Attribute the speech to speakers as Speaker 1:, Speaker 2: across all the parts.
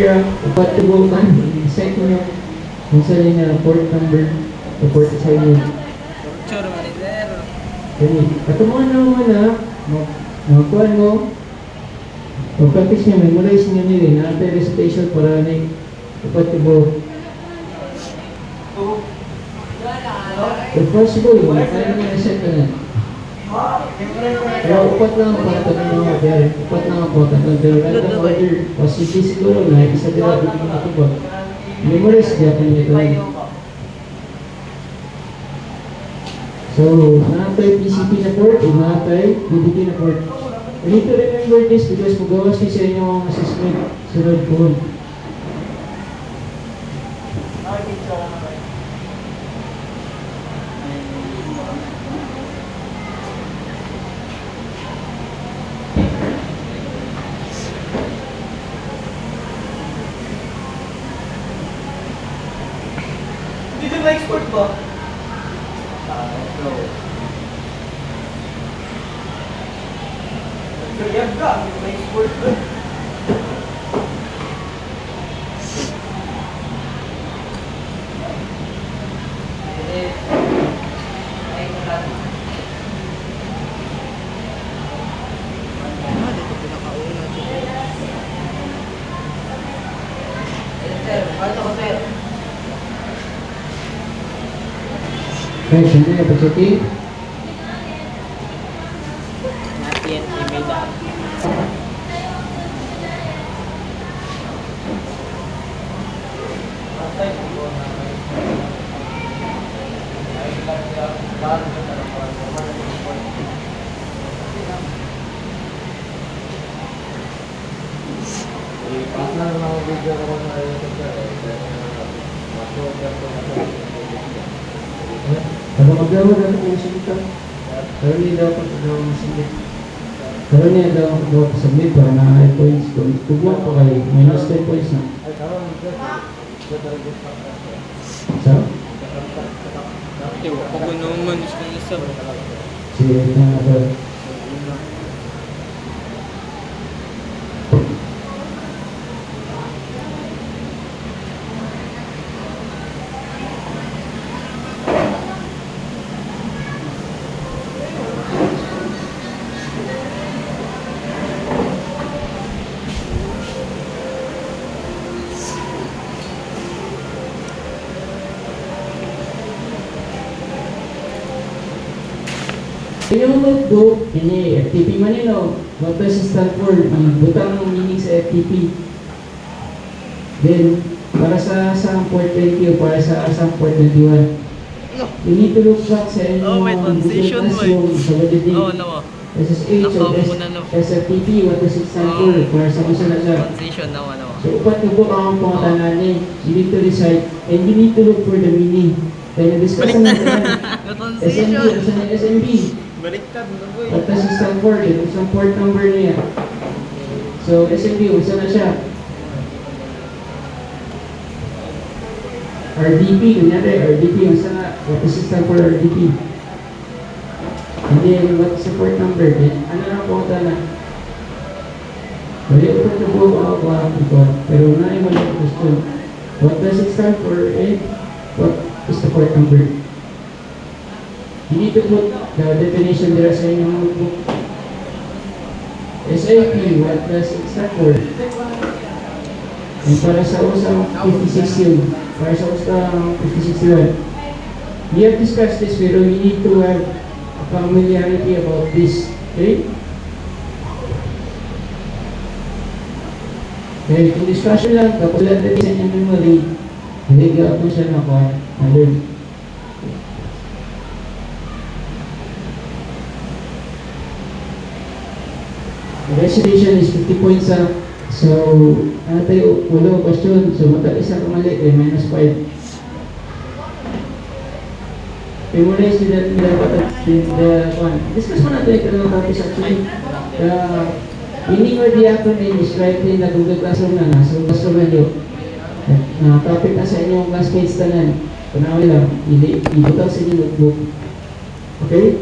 Speaker 1: area, upat tubukan, set nyo, kung saan yung port number, port sa inyo.
Speaker 2: Sure, manager.
Speaker 1: Kani, katumuan na mo na, makakuan mo, pag-practice nyo, memorize nyo nyo rin, natin recitation para na upat tubo. If possible, kaya nyo na-set ka na. Kaya upat lang para tagang mga order. Upat lang ako, tagang random order. Kasi siguro na, isa dila dito mga tubag. Memorize kaya ka nyo ito. So, nakatay PCP na port, nakatay PDP na port. I need to remember this because magawas niyo sa inyong assessment sunod po.
Speaker 2: Dito na-export ba? Kaya ka, may export ba?
Speaker 1: Okay, siyempre na pag-checking.
Speaker 2: Natin, email na.
Speaker 1: Kalau maglawa na ito yung submit. Pero hindi daw pa ito submit. Pero niya daw submit para na points. Kuglang pa kayo, minus 10 points na. So?
Speaker 2: Pag naman, gusto nyo isa.
Speaker 1: Sige, ito na ito. Yung notebook, ini FTP man yun o. What does it stand for? Butang ng meaning sa FTP. Then, para sa port 20 o para sa port 21. You need to look back sa inyong
Speaker 2: may transition mo eh.
Speaker 1: sa validity.
Speaker 2: no.
Speaker 1: SSH o SFTP, what does it stand for? Para sa kusa na siya.
Speaker 2: Transition, no.
Speaker 1: So, upat na book ang pangatangan niya. You need to recite and you need to look for the meaning. Kaya na-discuss natin SMB, usan yung SMB.
Speaker 2: Baliktad, no boy.
Speaker 1: What does it stand for? Ito isang port number niya. So, SMB, usa na siya. RDP, kunyari, RDP, usa na. What does it stand for RDP? And then, what is the port number? Then, ano na po ito na? Bali, upat na po ako ito. Pero na yung mali question. What does it stand for? And what is the port number? You need to put the definition there sa inyong notebook. SIP, what does it stand for? And para sa usang 56 yun. Para sa usang 56 yun. We have discussed this, pero we need to have a familiarity about this. Okay? Okay, kung discussion lang, kapag lang natin sa inyong memory, hindi gawin siya na-learn. Recitation is 50 points sa. So, ano tayo, ulo, question. So, matag isa kang mali, minus 5. Memorize the discuss mo natin yung kanang topics actually. The meaning or the acronym is right in the Google Classroom na nasa classroom na yun. Topic na sa inyong classmates tanan. Panawin lang, ibutang sa inyong notebook. Okay?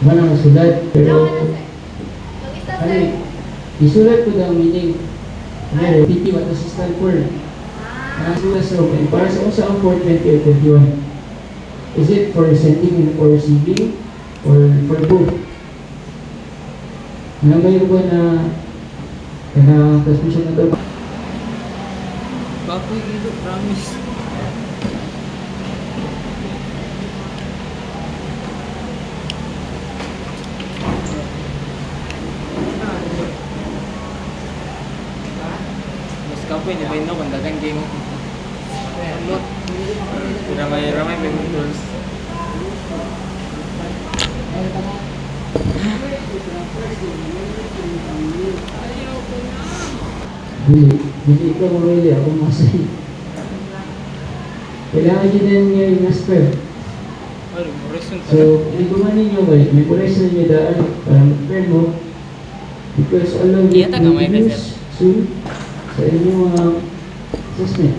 Speaker 1: Manang sulat, pero ano, isulat ko daw meaning. Ano, PT what assistant for. Nasulat sa open. Para sa usa ang 420 or 21. Is it for sending or receiving or for both? Mayroon ba na transmission na daw?
Speaker 2: Bakoy ilo, promise. Mas kapoy, di ba yun kung dagang game mo? Ano? Ramay-ramay pa yung tools.
Speaker 1: Dili ikaw mamili, ako masay. Kailangan nyo din yung master.
Speaker 2: Ano, reason pa na.
Speaker 1: So, iguman ninyo ba, may correction nyo daan para mag-print mo. Because all of it
Speaker 2: Iya, taga may
Speaker 1: will use soon sa inyong assessment.